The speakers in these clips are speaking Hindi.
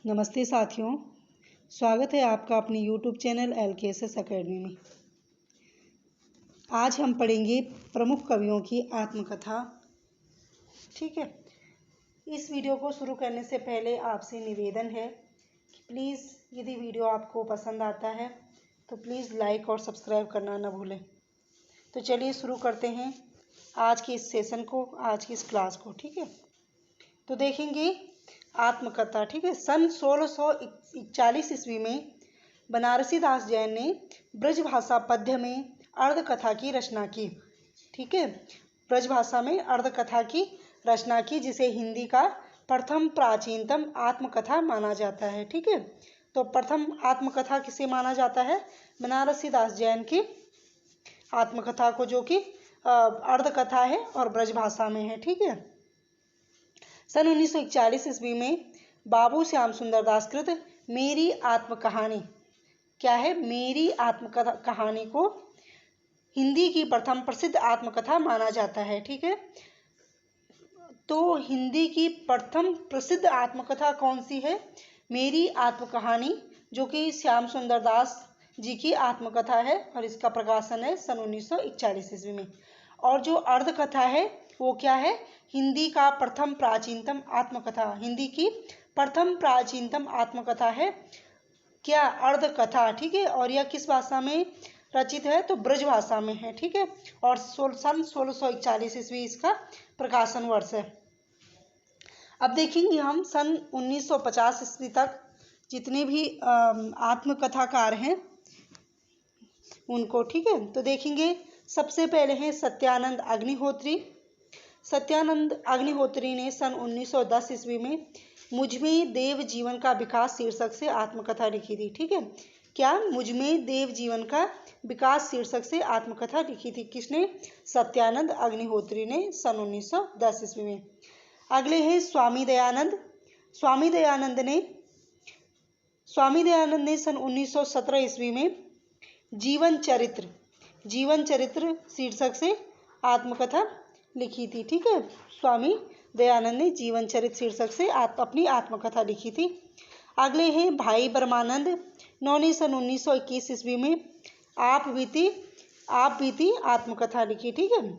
नमस्ते साथियों, स्वागत है आपका अपने YouTube चैनल LKSS अकेडमी में। आज हम पढ़ेंगे प्रमुख कवियों की आत्मकथा। ठीक है, इस वीडियो को शुरू करने से पहले आपसे निवेदन है कि प्लीज़ यदि वीडियो आपको पसंद आता है तो प्लीज़ लाइक और सब्सक्राइब करना ना भूलें। तो चलिए शुरू करते हैं आज के इस सेशन को, आज की इस क्लास को। ठीक है, तो देखेंगे आत्मकथा। ठीक है, सन 1641 ईस्वी में बनारसी दास जैन ने ब्रजभाषा पद्य में अर्धकथा की रचना की। ठीक है, ब्रजभाषा में अर्धकथा की रचना की, जिसे हिंदी का प्रथम प्राचीनतम आत्मकथा माना जाता है। ठीक है, तो प्रथम आत्मकथा किसे माना जाता है? बनारसी दास जैन की आत्मकथा को, जो कि अर्धकथा है और ब्रजभाषा में है। ठीक है, सन 1941 ईस्वी में बाबू श्याम सुंदर दास कृत मेरी आत्मकहानी, क्या है? मेरी आत्मकथा कहानी को हिंदी की प्रथम प्रसिद्ध आत्मकथा माना जाता है। ठीक है, तो हिंदी की प्रथम प्रसिद्ध आत्मकथा कौन सी है? मेरी आत्मकहानी, जो कि श्याम सुंदर दास जी की आत्मकथा है और इसका प्रकाशन है सन 1941 ईस्वी में। और जो अर्धकथा है वो क्या है? हिंदी का प्रथम प्राचीनतम आत्मकथा, हिंदी की प्रथम प्राचीनतम आत्मकथा है क्या? अर्धकथा। ठीक है, और यह किस भाषा में रचित है? तो ब्रज भाषा में है। ठीक है, और सन 1641 ईस्वी इसका प्रकाशन वर्ष है। अब देखेंगे हम सन 1950 ईस्वी तक जितने भी आत्मकथाकार हैं उनको। ठीक है, तो देखेंगे सबसे पहले हैं सत्यानंद अग्निहोत्री। सत्यानंद अग्निहोत्री ने सन 1910 ईस्वी में मुझमें देव जीवन का विकास शीर्षक से आत्मकथा लिखी थी। ठीक है, क्या? मुझमें देव जीवन का विकास शीर्षक से आत्मकथा लिखी थी। किसने? सत्यानंद अग्निहोत्री ने सन 1910 ईस्वी में। अगले हैं स्वामी दयानंद। स्वामी दयानंद ने सन 1917 ईस्वी में जीवन चरित्र शीर्षक से आत्मकथा लिखी थी। ठीक है, स्वामी दयानंद ने जीवन चरित्र शीर्षक से अपनी आत्मकथा लिखी थी। अगले हैं भाई ब्रह्मानंद। इन्होंने सन 1921 ईस्वी में आप बीती आत्मकथा लिखी। ठीक है,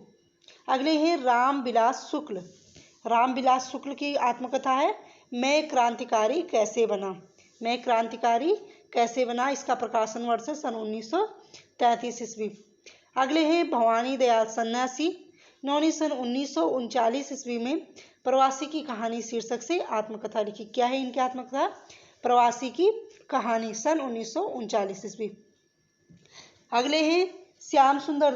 अगले हैं रामविलास शुक्ल की आत्मकथा है मैं क्रांतिकारी कैसे बना। इसका प्रकाशन वर्ष है सन 1933 ईस्वी। अगले हैं भवानी दयाल सन्यासी। इन्होंने सन 1939 ईस्वी में प्रवासी की कहानी शीर्षक से आत्मकथा लिखी। क्या है इनकी आत्मकथा? प्रवासी की कहानी, सन 1939 ईस्वी। अगले हैं श्याम सुंदर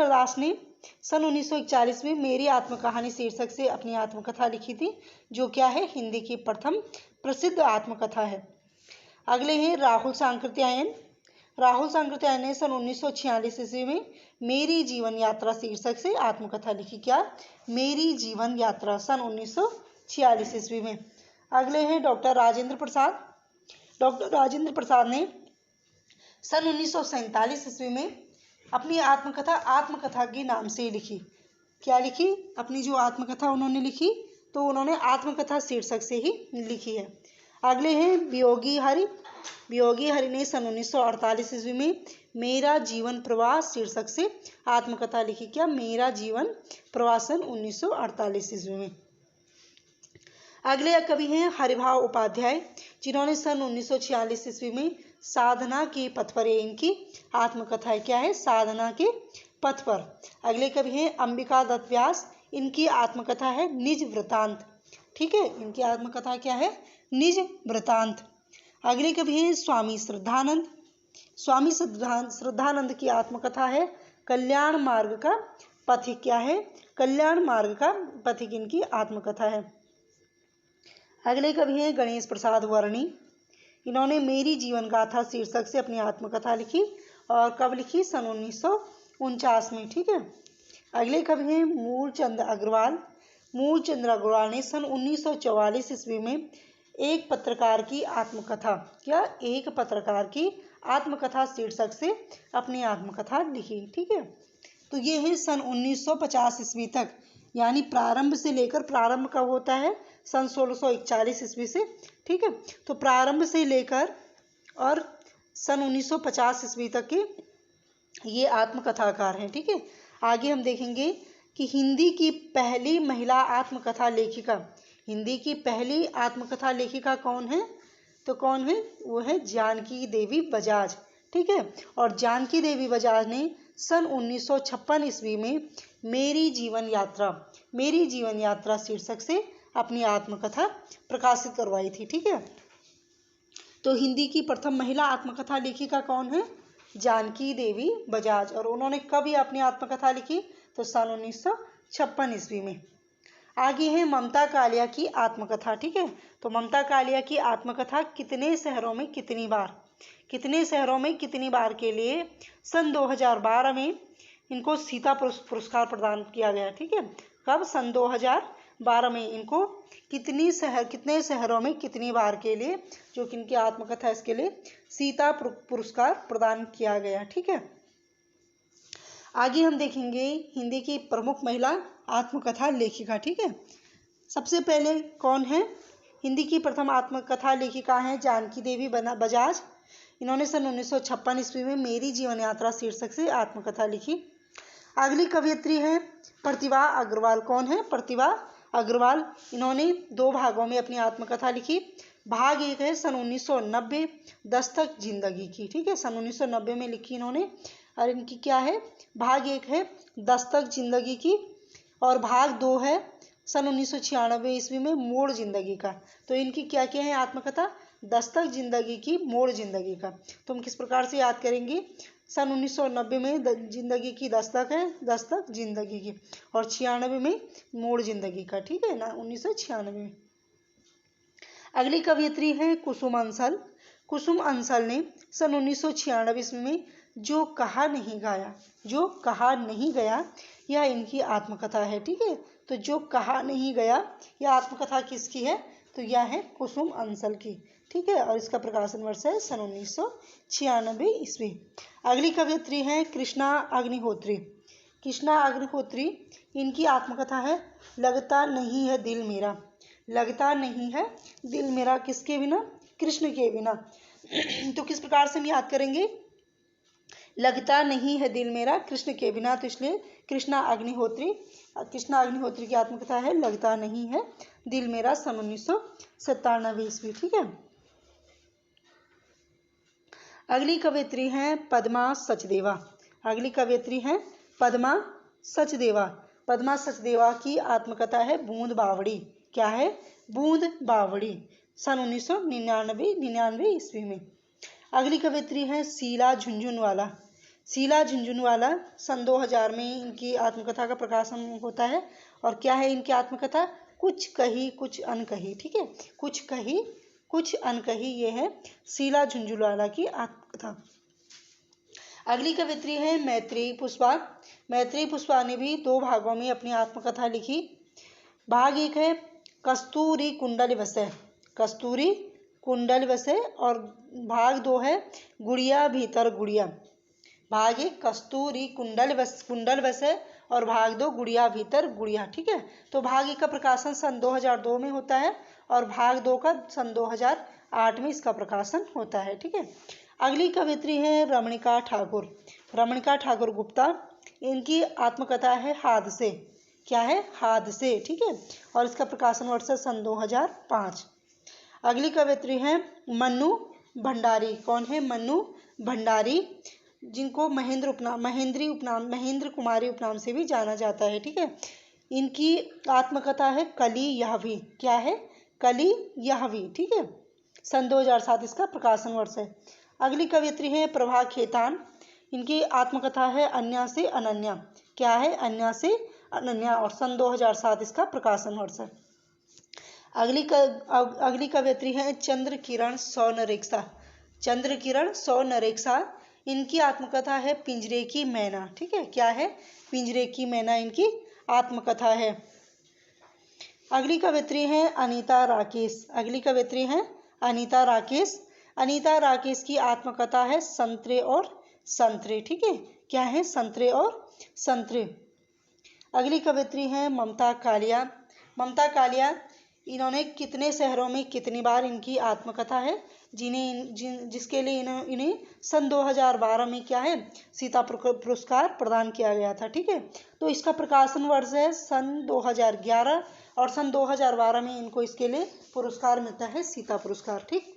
दास ने सन 1941 में मेरी आत्मकहानी शीर्षक से अपनी आत्मकथा लिखी थी, जो क्या है? हिंदी की प्रथम प्रसिद्ध आत्मकथा है। अगले हैं राहुल सांकृत्यायन ने सन 1946 ईस्वी में मेरी जीवन यात्रा शीर्षक से आत्मकथा लिखी। क्या? मेरी जीवन यात्रा, सन 1946 ईस्वी में। अगले हैं डॉक्टर राजेंद्र प्रसाद ने सन 1947 ईस्वी में अपनी आत्मकथा के नाम से लिखी। क्या लिखी? अपनी जो आत्मकथा उन्होंने लिखी तो उन्होंने आत्मकथा शीर्षक से ही लिखी है। अगले हैं वियोगी हरि ने सन 1948 ईस्वी में मेरा जीवन प्रवास शीर्षक से आत्मकथा लिखी। क्या? मेरा जीवन प्रवास, सन 1948 ईस्वी में। अगले कवि हैं हरिभाव उपाध्याय, जिन्होंने सन 1946 ईस्वी में साधना के पथ पर, इनकी आत्मकथा है। क्या है? साधना के पथ पर। अगले कवि हैं अंबिका दत्त व्यास। इनकी आत्मकथा है निज वृतांत। ठीक है, इनकी आत्मकथा क्या है? निज वृतांत। अगले कवि हैं स्वामी श्रद्धानंद की आत्मकथा है कल्याण मार्ग का पथिक। क्या है? कल्याण मार्ग का पथिक इनकी आत्मकथा है। अगले कवि हैं गणेश प्रसाद वर्णी। इन्होंने मेरी जीवन गाथा शीर्षक से अपनी आत्मकथा लिखी, और कब लिखी? सन 1949 में। ठीक है, अगले कवि हैं मूलचंद अग्रवाल ने सन 1944 ईस्वी में एक पत्रकार की आत्मकथा, क्या? एक पत्रकार की आत्मकथा शीर्षक से अपनी आत्मकथा लिखी। ठीक है, तो ये है सन 1950 ईस्वी तक, यानी प्रारंभ से लेकर, प्रारंभ कब होता है? सन 1641 ईस्वी से। ठीक है, तो प्रारंभ से लेकर और सन 1950 ईस्वी तक के ये आत्मकथाकार हैं। ठीक है, आगे हम देखेंगे कि हिंदी की पहली महिला आत्मकथा लेखिका, हिंदी की पहली आत्मकथा लेखिका कौन है? तो कौन है? वो है जानकी देवी बजाज। ठीक है, और जानकी देवी बजाज ने सन 1956 ईस्वी में मेरी जीवन यात्रा शीर्षक से अपनी आत्मकथा प्रकाशित करवाई थी। ठीक है, तो हिंदी की प्रथम महिला आत्मकथा लेखिका कौन है? जानकी देवी बजाज। और उन्होंने कब ये अपनी आत्मकथा लिखी? तो सन 1956 ईस्वी में। आगे है ममता कालिया की आत्मकथा। ठीक है, तो ममता कालिया की आत्मकथा कितने शहरों में कितनी बार के लिए सन 2012 में इनको सीता पुरस्कार प्रदान किया गया। ठीक है, कब? सन 2012 में इनको कितने शहरों में कितनी बार के लिए, जो कि इनकी आत्मकथा, इसके लिए सीता पुरस्कार प्रदान किया गया। ठीक है, आगे हम देखेंगे हिंदी की प्रमुख महिला आत्मकथा लेखिका। ठीक है, सबसे पहले कौन है? हिंदी की प्रथम आत्मकथा लेखिका है जानकी देवी बजाज। इन्होंने सन 1956 ईस्वी में मेरी जीवन यात्रा शीर्षक से आत्मकथा लिखी। अगली कवयित्री है प्रतिभा अग्रवाल। कौन है? प्रतिभा अग्रवाल। इन्होंने 2 भागों में अपनी आत्मकथा लिखी। भाग 1 है सन 1990 दस्तक जिंदगी की। ठीक है, सन 1990 में लिखी इन्होंने। और इनकी क्या है? भाग 1 है दस्तक जिंदगी की, और भाग 2 है सन 1996 ईस्वी में मोड़ जिंदगी का। तो इनकी क्या क्या है आत्मकथा? दस्तक जिंदगी की, मोड़ जिंदगी का। तो हम किस प्रकार से याद करेंगे? सन 1990 में जिंदगी की दस्तक है, दस्तक जिंदगी की, और 96 में मोड़ जिंदगी का। ठीक है ना, 1996 में। अगली कवयित्री है कुसुम अंसल। कुसुम अंसल ने सन 1996 ईस्वी में जो कहा नहीं गया, यह इनकी आत्मकथा है। ठीक है, तो जो कहा नहीं गया, यह आत्मकथा किसकी है? तो यह है कुसुम अंसल की। ठीक है, और इसका प्रकाशन वर्ष है सन 1996 ईस्वी। अगली कवयित्री है कृष्णा अग्निहोत्री। कृष्णा अग्निहोत्री, इनकी आत्मकथा है लगता नहीं है दिल मेरा। लगता नहीं है दिल मेरा किसके बिना? कृष्ण के बिना। तो किस प्रकार से हम याद करेंगे? लगता नहीं है दिल मेरा कृष्ण के बिना, तो इसलिए कृष्णा अग्निहोत्री की आत्मकथा है लगता नहीं है दिल मेरा, सन 1997 ईस्वी। ठीक है, अगली कवयित्री हैं पद्मा सचदेवा। अगली कवयित्री हैं पद्मा सचदेवा। पद्मा सचदेवा की आत्मकथा है बूंद बावड़ी। क्या है? बूंद बावड़ी, सन 1999 ईस्वी में। अगली कवयित्री है शीला झुंझुनवाला। शीला झुंझुनवाला, सन 2000 में इनकी आत्मकथा का प्रकाशन होता है। और क्या है इनकी आत्मकथा? कुछ कही कुछ अनकही। ठीक है, कुछ कही कुछ अनकही, ये है शीला झुंझुनवाला की आत्मकथा। अगली कवयित्री है मैत्रेयी पुष्पा। मैत्रेयी पुष्पा ने भी 2 भागों में अपनी आत्मकथा लिखी। भाग 1 है कस्तूरी कुंडल वसै। कस्तूरी कुंडल वसै, और भाग 2 है गुड़िया भीतर गुड़िया। भाग 1 कस्तूरी कुंडल वसै, और भाग 2 गुड़िया भीतर गुड़िया। ठीक है, तो भाग 1 का प्रकाशन सन 2002 में होता है, और भाग 2 का सन 2008 में इसका प्रकाशन होता है। ठीक है, अगली कवयित्री है रमणिका ठाकुर। रमणिका ठाकुर गुप्ता, इनकी आत्मकथा है हादसे। क्या है? हादसे। ठीक है, और इसका प्रकाशन वर्ष है सन 2005। अगली कवयित्री है मन्नू भंडारी। कौन है? मन्नू भंडारी, जिनको महेंद्र कुमारी उपनाम से भी जाना जाता है। ठीक है, इनकी आत्मकथा है कली यहवी। क्या है? कली यहवी। ठीक है, सन 2007 इसका प्रकाशन वर्ष है। अगली कवयित्री है प्रभा खेतान। इनकी आत्मकथा है अन्या से अनन्या। क्या है? अन्या से अनन्या, और सन 2007 इसका प्रकाशन वर्ष है। अगली कवयित्री है चंद्र किरण सौनरेखा। चंद्र किरण सौनरेखा, इनकी आत्मकथा है पिंजरे की मैना। ठीक है, क्या है? पिंजरे की मैना इनकी आत्मकथा है। अगली कवयित्री है अनीता राकेश। अगली कवयित्री है अनीता राकेश। अनीता राकेश की आत्मकथा है संतरे और संतरे। ठीक है, क्या है? संतरे और संतरे। अगली कवयित्री है ममता कालिया। ममता कालिया, इन्होंने कितने शहरों में कितनी बार इनकी आत्मकथा है, जिसके लिए इन्हें सन 2012 में क्या है, सीता पुरस्कार प्रदान किया गया था। ठीक है, तो इसका प्रकाशन वर्ष है सन 2011 और सन 2012 में इनको इसके लिए पुरस्कार मिलता है, सीता पुरस्कार। ठीक,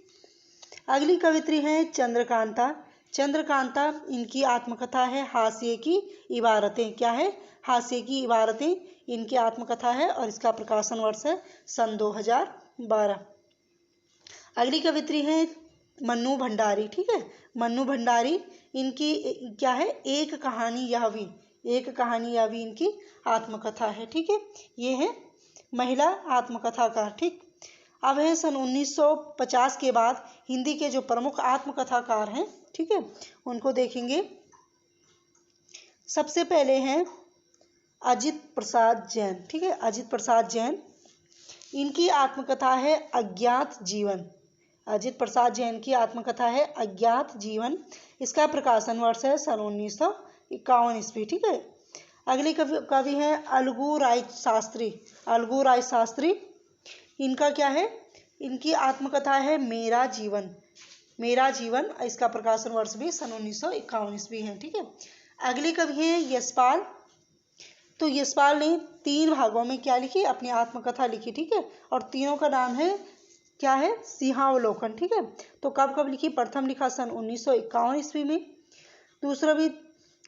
अगली कवित्री है चंद्रकांता। चंद्रकांता इनकी आत्मकथा है हास्य की इबारतें। क्या है, हास्य की इबारतें इनकी आत्मकथा है और इसका प्रकाशन वर्ष है सन 2012। अगली कवित्री है मन्नू भंडारी। ठीक है, मन्नू भंडारी इनकी क्या है, एक कहानी यह भी इनकी आत्मकथा है। ठीक है, ये है महिला आत्मकथाकार। ठीक, अब है सन 1950 के बाद हिंदी के जो प्रमुख आत्मकथाकार हैं, ठीक है, उनको देखेंगे। सबसे पहले हैं अजित प्रसाद जैन। ठीक है, अजित प्रसाद जैन, इनकी आत्मकथा है अज्ञात जीवन। अजित प्रसाद जैन की आत्मकथा है अज्ञात जीवन। इसका प्रकाशन वर्ष है सन 1951 ईस्वी। ठीक है, अगले कवि है अलगू राय शास्त्री। अलगू राय शास्त्री, इनका क्या है, इनकी आत्मकथा है मेरा जीवन। मेरा जीवन, इसका प्रकाशन वर्ष भी सन 1951 ईस्वी है। ठीक है, अगले कवि हैं यशपाल। तो यशपाल ने 3 भागों में क्या लिखी, अपनी आत्मकथा लिखी। ठीक है, और तीनों का नाम है क्या है, सिंहावलोकन। ठीक है, तो कब लिखी, प्रथम लिखा सन 1951 ईस्वी में, दूसरा भी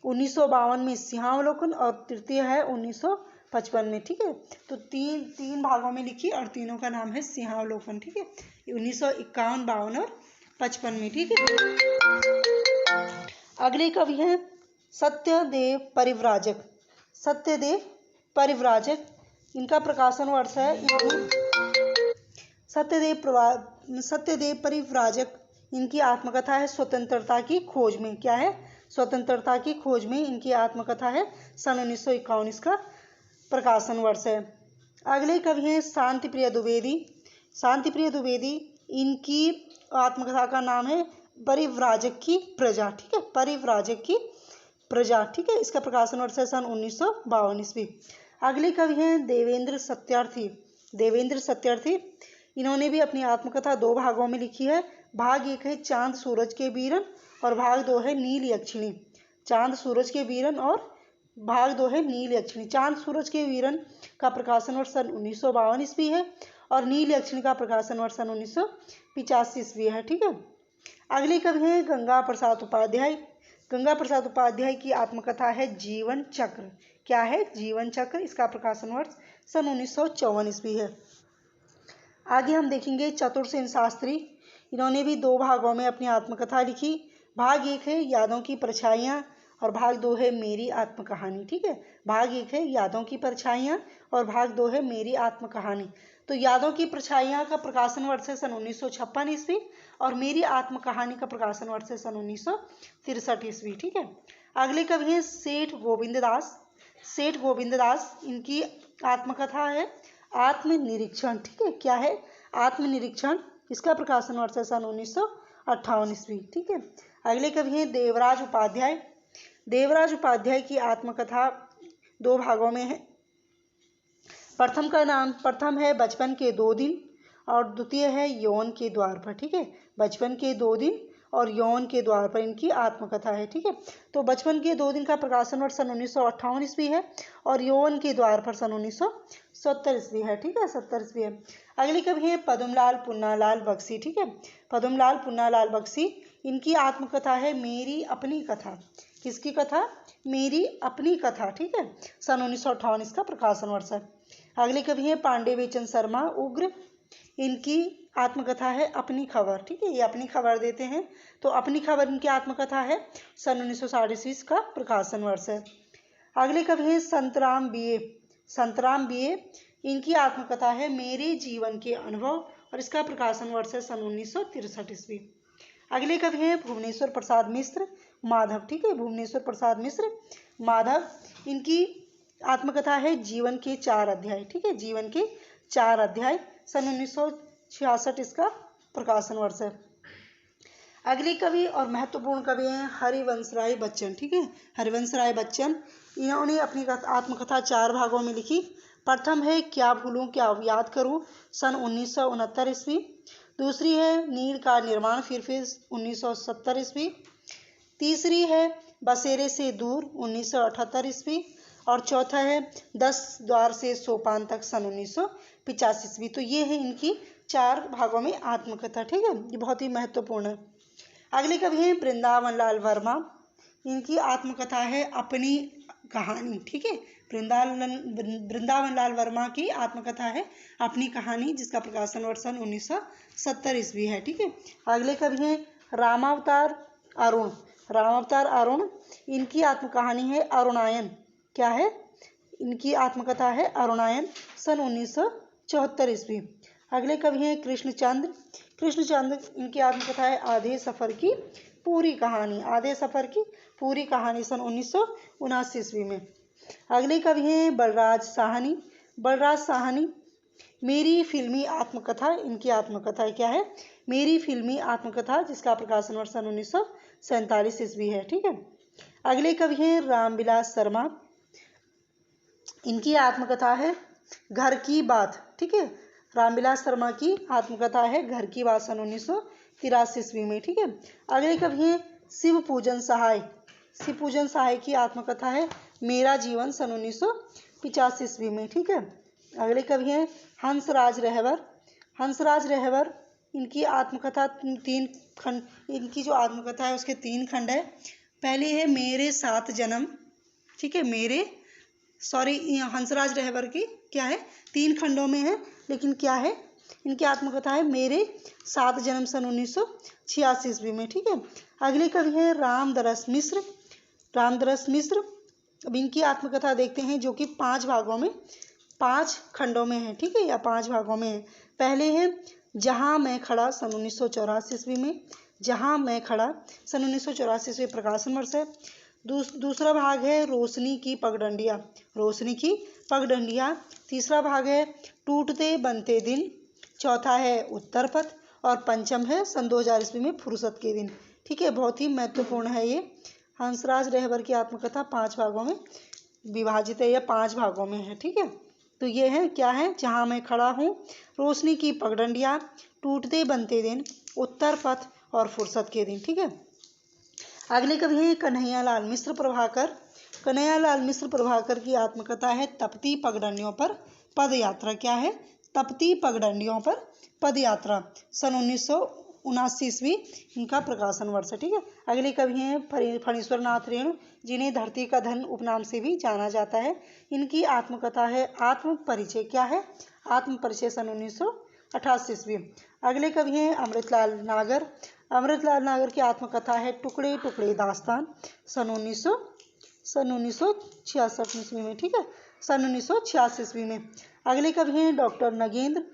1952 में सिंहावलोकन और तृतीय है 1955 में। ठीक है, तो तीन भागों में लिखी और तीनों का नाम है सिंहावलोकन। ठीक है, 1951, 52 और 55 में। ठीक है, अगले कवि हैं सत्यदेव परिव्राजक। सत्यदेव परिव्राजक, इनका प्रकाशन वर्ष है सत्यदेव परिव्राजक, इनकी आत्मकथा है स्वतंत्रता की खोज में। क्या है, स्वतंत्रता की खोज में इनकी आत्मकथा है, सन 1951 का प्रकाशन वर्ष है। अगले कवि हैं शांतिप्रिय द्विवेदी। शांतिप्रिय द्विवेदी, इनकी आत्मकथा का नाम है परिव्राजक की प्रजा। ठीक है, परिव्राजक की प्रजा। ठीक है, इसका प्रकाशन वर्ष है सन 1952 ईस्वी। अगले कवि हैं देवेंद्र सत्यार्थी। देवेंद्र सत्यार्थी, इन्होंने भी अपनी आत्मकथा 2 भागों में लिखी है। भाग 1 है चांद सूरज के बीरन और भाग 2 है नील यक्षिणी। चांद सूरज के बीरन और भाग 2 है नील यक्षिणी। चांद सूरज के बीरन का प्रकाशन वर्ष सन 1952 ईस्वी है और नील यक्षिणी का प्रकाशन वर्ष सन 1985 ईस्वी है। ठीक है, अगले कवि हैं गंगा प्रसाद उपाध्याय। गंगा प्रसाद उपाध्याय की आत्मकथा है जीवन चक्र। क्या है, जीवन चक्र, इसका प्रकाशन वर्ष सन 1954 ईस्वी है। आगे हम देखेंगे चतुरसेन शास्त्री। इन्होंने भी 2 भागों में अपनी आत्मकथा लिखी। भाग 1 है यादों की परछाइयाँ और भाग 2 है मेरी आत्मकहानी। ठीक है, भाग 1 है यादों की परछाइयाँ और भाग 2 है मेरी आत्मकहानी। तो यादों की परछाइयाँ का प्रकाशन वर्ष है सन 1956 ईस्वी और मेरी आत्मकहानी का प्रकाशन वर्ष है सन 1963 ईस्वी। ठीक है, अगले कवि हैं सेठ गोविंद दास। सेठ गोविंद दास, इनकी आत्मकथा है आत्मनिरीक्षण। ठीक है, क्या है, आत्मनिरीक्षण, इसका प्रकाशन वर्ष है सन 1958 ईस्वी। ठीक है, अगले कवि हैं देवराज उपाध्याय। देवराज उपाध्याय की आत्मकथा 2 भागों में है। प्रथम है बचपन के 2 दिन और द्वितीय है यौवन के द्वार पर। ठीक है, बचपन के 2 दिन और यौवन के द्वार पर इनकी आत्मकथा है। ठीक है, तो बचपन के 2 दिन का प्रकाशन वर्ष सन 1958 ईस्वी है और यौवन के द्वार पर सन 1970 ईस्वी है। ठीक है, 70 ईस्वी है। अगले कवि हैं पद्मलाल पुन्नालाल बख्शी। ठीक है, पद्मलाल पुन्नालाल बख्शी, इनकी आत्मकथा है मेरी अपनी कथा। किसकी कथा, मेरी अपनी कथा। ठीक है, सन 1958 इसका प्रकाशन वर्ष है। अगले कवि हैं पांडे बेचन शर्मा उग्र। इनकी आत्मकथा है अपनी खबर। ठीक है, ये अपनी खबर देते हैं, तो अपनी खबर इनकी आत्मकथा है, सन 1960 ईस्वी का प्रकाशन वर्ष है। अगले कवि हैं संतराम बीए। संतराम बीए, इनकी आत्मकथा है मेरे जीवन के अनुभव और इसका प्रकाशन वर्ष है सन 1963 ईस्वी। अगले कवि हैं भुवनेश्वर प्रसाद मिश्र माधव। ठीक है, भुवनेश्वर प्रसाद मिश्र माधव, इनकी आत्मकथा है जीवन के 4 अध्याय। ठीक है, जीवन के 4 अध्याय, सन 1966 इसका प्रकाशन वर्ष है। अगले कवि और महत्वपूर्ण कवि हैं हरिवंश राय बच्चन। ठीक है, हरिवंश राय बच्चन, इन्होंने अपनी आत्मकथा 4 भागों में लिखी। प्रथम है क्या भूलूं क्या याद करूं, सन 1969 ईस्वी। दूसरी है नीड़ का निर्माण, फिर 1970 ईस्वी। तीसरी है बसेरे से दूर, 1978 ईस्वी। और चौथा है 10 द्वार से सोपान तक, सन 1985 ईस्वी। तो ये है इनकी 4 भागों में आत्मकथा। ठीक है, ये बहुत ही महत्वपूर्ण है। अगले कवि हैं वृंदावन लाल वर्मा। इनकी आत्मकथा है अपनी कहानी। ठीक है, वृंदावन लाल वर्मा की आत्मकथा है अपनी कहानी, जिसका प्रकाशन वर्ष सन 1970 ईस्वी है। ठीक है, अगले कवि हैं रामावतार अरुण। रामावतार अरुण, इनकी आत्मकहानी है अरुणायन। क्या है? इनकी आत्मकथा है अरुणायन, सन 1974 ईस्वी। अगले कवि हैं कृष्णचंद्र। कृष्णचंद्र, इनकी आत्मकथा है आधे सफर की पूरी कहानी। आधे सफर की पूरी कहानी, सन 1979 ईस्वी में। अगले कवि हैं बलराज साहनी। बलराज साहनी, मेरी फिल्मी आत्मकथा, इनकी आत्मकथा क्या है? मेरी फिल्मी आत्मकथा, जिसका प्रकाशन वर्ष सन 1947 ईस्वी है। ठीक है, अगले कवि हैं रामविलास शर्मा। इनकी आत्मकथा है घर की बात। ठीक है, रामविलास शर्मा की आत्मकथा है घर की बात, सन 1983 ईस्वी में। ठीक है, अगले कवि हैं शिव पूजन सहाय। शिव पूजन सहाय की आत्मकथा है मेरा जीवन, सन 1985 ईस्वी में। ठीक है, अगले कवि हैं हंसराज रहबर। हंसराज रहबर, इनकी आत्मकथा 3 खंड, इनकी जो आत्मकथा है उसके 3 खंड है। पहले है मेरे 7 जन्म। ठीक है, हंसराज रहबर की क्या है, 3 खंडों में है, लेकिन क्या है, इनकी आत्मकथा है मेरे 7 जन्म, सन 1986 ईस्वी में। ठीक है, अगले कवि हैं रामदरस मिश्र। रामदरस मिश्र, अब इनकी आत्मकथा देखते हैं, जो कि 5 भागों में, 5 खंडों में है। ठीक है, या 5 भागों में है। पहले है जहां मैं खड़ा, सन 1984 ईस्वी में। जहां मैं खड़ा, सन 1984 ईस्वी प्रकाशन वर्ष है। दूसरा भाग है रोशनी की पगडंडियाँ। रोशनी की पगडंडियाँ। तीसरा भाग है टूटते बनते दिन। चौथा है उत्तर पथ। और पंचम है सन 2000 ईस्वी में फुर्सत के दिन। ठीक है, बहुत ही महत्वपूर्ण है ये। हंसराज रहबर की आत्मकथा 5 भागों में विभाजित है, या 5 भागों में है। ठीक है, तो ये है क्या है, जहाँ मैं खड़ा हूँ, रोशनी की पगडंडियाँ, टूटते बनते दिन, उत्तर पथ और फुर्सत के दिन। ठीक है, अगले कवि हैं कन्हैयालाल मिश्र प्रभाकर। कन्हैयालाल मिश्र प्रभाकर की आत्मकथा है तपती पगडंडियों पर पदयात्रा। क्या है? तपती पगडंडियों पर पदयात्रा, सन 1979 ईस्वी इनका प्रकाशन वर्ष है। ठीक है, अगले कवि हैं फणीश्वर नाथ रेणु, जिन्हें धरती का धन उपनाम से भी जाना जाता है। इनकी आत्मकथा है आत्म परिचय। क्या है? आत्म परिचय, सन 1988 ईस्वी। अगले कवि हैं अमृतलाल नागर। अमृतलाल नागर की आत्मकथा है टुकड़े टुकड़े दास्तान, सन 1966 ईस्वी में। ठीक है, सन 1986 ईस्वी में। अगले कवि हैं डॉक्टर नगेंद्र।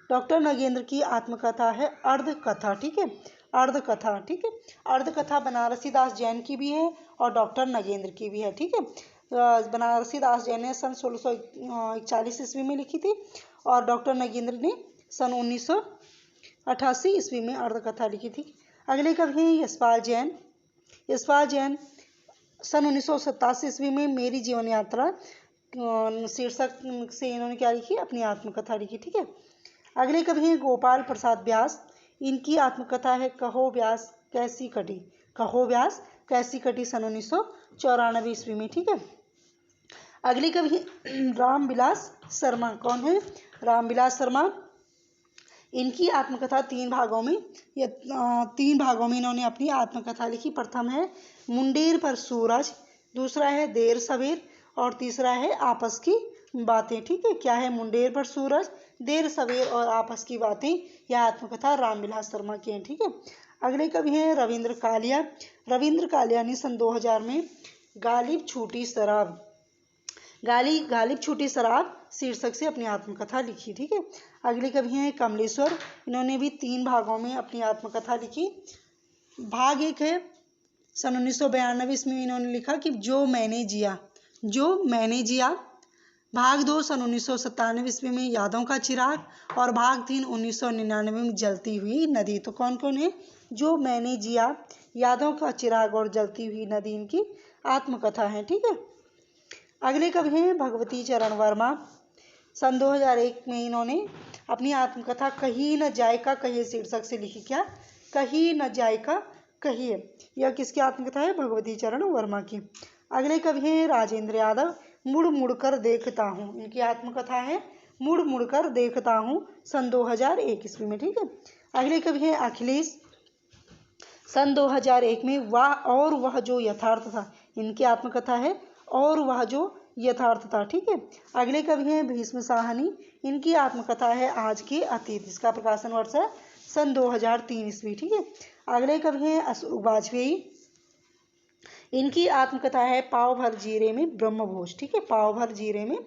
डॉक्टर नगेंद्र की आत्मकथा है अर्ध कथा। ठीक है, अर्ध कथा। ठीक है, अर्ध कथा बनारसी दास जैन की भी है और डॉक्टर नगेंद्र की भी है। ठीक है, बनारसी दास जैन ने सन 1641 ईस्वी में लिखी थी और डॉक्टर नगेंद्र ने सन 1988 ईस्वी में अर्ध कथा लिखी थी। अगले कवि हैं यशपाल जैन। यशपाल जैन सन 1987 ईस्वी में मेरी जीवन यात्रा शीर्षक से इन्होंने क्या लिखी? अपनी आत्मकथा लिखी। ठीक है, अगले कवि हैं गोपाल प्रसाद व्यास। इनकी आत्मकथा है कहो व्यास कैसी कटी। कहो व्यास कैसी कटी, सन 1994 ईस्वी में। ठीक है, अगले कवि रामविलास शर्मा। कौन है? रामविलास शर्मा। इनकी आत्मकथा 3 भागों में, या 3 भागों में इन्होंने अपनी आत्मकथा लिखी। प्रथम है मुंडेर पर सूरज, दूसरा है देर सवेर और तीसरा है आपस की बातें। ठीक है, क्या है? मुंडेर पर सूरज, देर सवेर और आपस की बातें। यह आत्मकथा रामविलास शर्मा की है। ठीक है, अगले कवि हैं रविंद्र कालिया। रविंद्र कालिया ने सन 2000 में गालिब छूटी शराब, गालिब छूटी शराब शीर्षक से अपनी आत्मकथा लिखी। ठीक है, अगले कवि हैं कमलेश्वर। इन्होंने भी 3 भागों में अपनी आत्मकथा लिखी। भाग 1 है सन 1992 इसमें इन्होंने लिखा कि जो मैंने जिया, जो मैंने जिया। भाग 2 सन 1997 ईस्वी में यादों का चिराग और भाग 3 1999 में जलती हुई नदी। तो कौन कौन है? जो मैंने जिया, यादों का चिराग और जलती हुई नदी इनकी आत्मकथा है। ठीक है, अगले कवि हैं भगवती चरण वर्मा। सन 2001 में इन्होंने अपनी आत्मकथा कहीं न जायका कहिए शीर्षक से लिखी। क्या? कहीं न जायका कहिए। यह किसकी आत्मकथा है? भगवती चरण वर्मा की। अगले कवि हैं राजेंद्र यादव, मुड़ मुड़ कर देखता हूँ। इनकी आत्मकथा है मुड़ मुड़ कर देखता हूँ, सन 2001 ईस्वी में। ठीक है। अगले कवि हैं अखिलेश, सन 2001 में वह जो यथार्थ था। इनकी आत्मकथा है और वह जो यथार्थ था। ठीक है। अगले कवि हैं भीष्म साहनी, इनकी आत्मकथा है आज के अतीत। इसका प्रकाशन वर्ष है सन 2003 ईस्वी। ठीक है। अगले कवि हैं अशोक वाजपेयी, इनकी आत्मकथा है पाव भर जीरे में ब्रह्मभोज। ठीक है। पाव भर जीरे में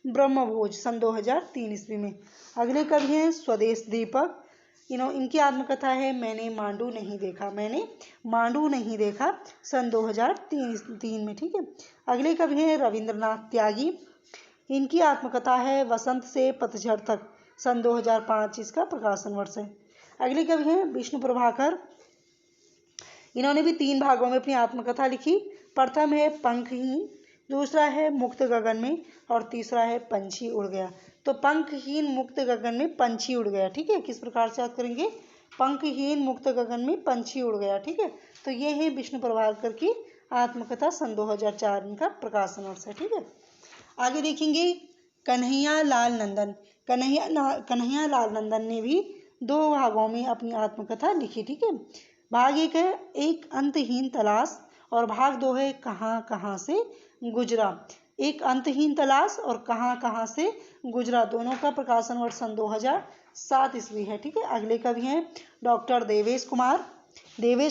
ब्रह्मभोज, सन 2003 ईस्वी में। अगले कवि हैं स्वदेश दीपक, इनकी आत्मकथा है मैंने मांडू नहीं देखा। मैंने मांडू नहीं देखा, सन 2003 में। ठीक है। अगले कवि हैं रविंद्रनाथ त्यागी, इनकी आत्मकथा है वसंत से पतझड़ तक, सन 2005 इसका प्रकाशन वर्ष है। अगले कवि हैं विष्णु प्रभाकर, इन्होंने भी 3 भागों में अपनी आत्मकथा लिखी। प्रथम है पंखहीन, दूसरा है मुक्त गगन में और तीसरा है पंछी उड़ गया। तो पंखहीन मुक्त गगन में पंछी उड़ गया। ठीक है। किस प्रकार से याद करेंगे? पंखहीन मुक्त गगन में पंछी उड़ गया। ठीक है। तो ये है विष्णु प्रभाकर की आत्मकथा, सन 2004 इनका प्रकाशन वर्ष है। ठीक है। आगे देखेंगे कन्हैया लाल नंदन। कन्हैया लाल नंदन ने भी 2 भागों में अपनी आत्मकथा लिखी। ठीक है। भाग 1 है एक अंतहीन तलाश और भाग 2 है कहाँ कहाँ से गुजरा। एक अंतहीन तलाश और कहाँ कहाँ से गुजरा, दोनों का प्रकाशन वर्ष सन 2007 ईस्वी है। ठीक है। अगले कवि हैं डॉक्टर देवेश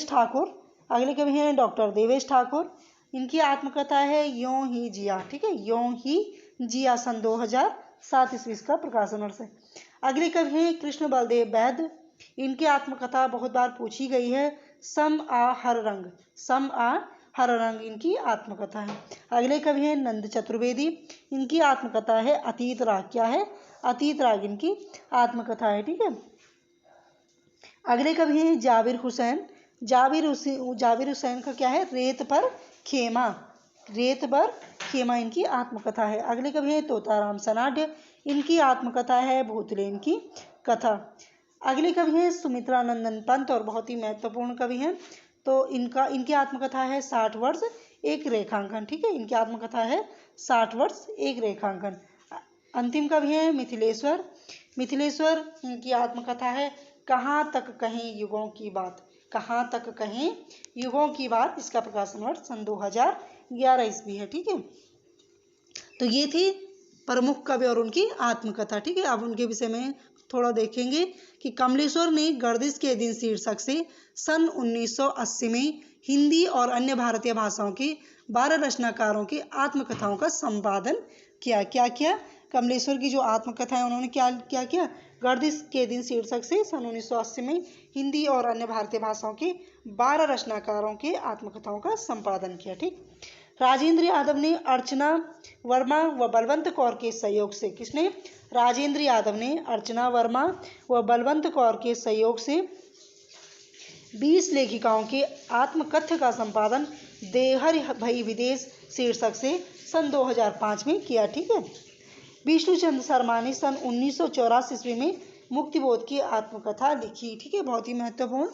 ठाकुर। अगले कवि हैं डॉक्टर देवेश ठाकुर, इनकी आत्मकथा है यों ही जिया। ठीक है। यों ही जिया, सन 2007 ईस्वी का प्रकाशन वर्ष है। अगले कवि हैं कृष्ण बलदेव वैद्य, इनकी आत्मकथा बहुत बार पूछी गई है, सम आ हर रंग इनकी आत्मकथा है। अगले कवि हैं नंद चतुर्वेदी, इनकी आत्मकथा है अतीत राग। क्या है? अतीत राग इनकी आत्मकथा है। ठीक है। अगले कवि हैं जाबिर हुसैन का क्या है? रेत पर खेमा इनकी आत्मकथा है। अगले कवि हैं तोताराम सनाड्य, इनकी आत्मकथा है भूतलेन की कथा। अगले कवि हैं सुमित्रा नंदन पंत और बहुत ही महत्वपूर्ण कवि हैं। तो इनकी आत्मकथा है 60 वर्ष एक रेखांकन। ठीक है। इनकी आत्मकथा है 60 वर्ष एक रेखांकन। अंतिम कवि हैं मिथिलेश्वर, इनकी आत्मकथा है कहाँ तक कहें युगों की बात। कहाँ तक कहें युगों की बात, इसका प्रकाशन वर्ष सन 2011 ईस्वी है। ठीक है। तो ये थी प्रमुख कवि और उनकी आत्मकथा। ठीक है। अब उनके विषय में थोड़ा देखेंगे कि कमलेश्वर ने गर्दिश के दिन शीर्षक से सन 1980 में हिंदी और अन्य भारतीय भाषाओं के 12 रचनाकारों की आत्मकथाओं का संपादन किया। क्या किया? कमलेश्वर की जो आत्मकथा है उन्होंने क्या किया? गर्दिश के दिन शीर्षक से सन 1980 में हिंदी और अन्य भारतीय भाषाओं के 12 रचनाकारों के आत्मकथाओं का संपादन किया। ठीक। राजेंद्र यादव ने अर्चना वर्मा व बलवंत कौर के सहयोग से, किसने? राजेंद्र यादव ने अर्चना वर्मा व बलवंत कौर के सहयोग से 20 लेखिकाओं के आत्मकथ्य का संपादन देहर भई विदेश शीर्षक से सन 2005 में किया। ठीक है। विष्णुचंद्र शर्मा ने सन 1984 ईस्वी में मुक्तिबोध की आत्मकथा लिखी। ठीक है। बहुत ही महत्वपूर्ण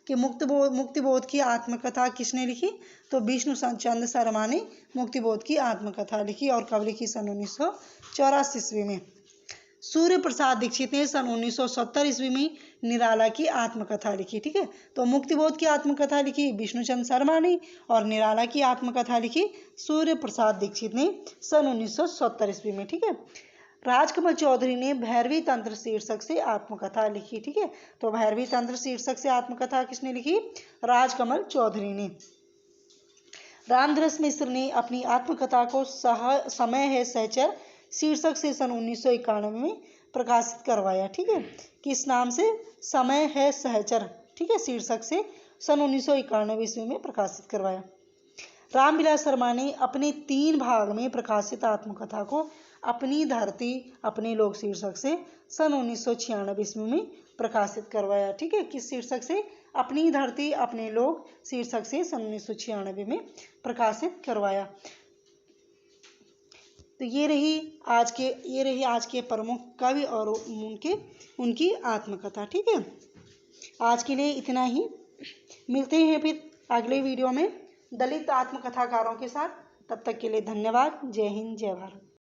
कि मुक्तिबोध की आत्मकथा किसने लिखी? तो विष्णुचंद्र शर्मा ने मुक्तिबोध की आत्मकथा लिखी। और कब लिखी? सन 1984 ईस्वी में। सूर्य प्रसाद दीक्षित ने सन 1970 ईस्वी में निराला की आत्मकथा लिखी। ठीक है। तो मुक्तिबोध की आत्मकथा लिखी विष्णुचंद्र शर्मा ने और निराला की आत्मकथा लिखी सूर्य प्रसाद दीक्षित ने सन 1970 ईस्वी में। ठीक है। राजकमल चौधरी ने भैरवी तंत्र शीर्षक से आत्मकथा लिखी। ठीक है। तो भैरवी तंत्र शीर्षक से आत्मकथा किसने लिखी? राजकमल चौधरी ने। रामधृष मिश्र ने अपनी आत्मकथा को समय है सहचर शीर्षक से सन 1991 में प्रकाशित करवाया। ठीक है। किस नाम से? समय है सहचर। ठीक है। शीर्षक से सन 1991 ईस्वी में प्रकाशित करवाया। रामविलास शर्मा ने अपने 3 भाग में प्रकाशित आत्मकथा को अपनी धरती अपने लोग शीर्षक से सन 1996 ईस्वी में प्रकाशित करवाया। ठीक है। किस शीर्षक से? अपनी धरती अपने लोग शीर्षक से सन 1996 में प्रकाशित करवाया। तो ये रही आज के प्रमुख कवि और उनकी आत्मकथा। ठीक है, आज के लिए इतना ही। मिलते हैं फिर अगले वीडियो में दलित आत्मकथाकारों के साथ। तब तक के लिए धन्यवाद। जय हिंद, जय भारत।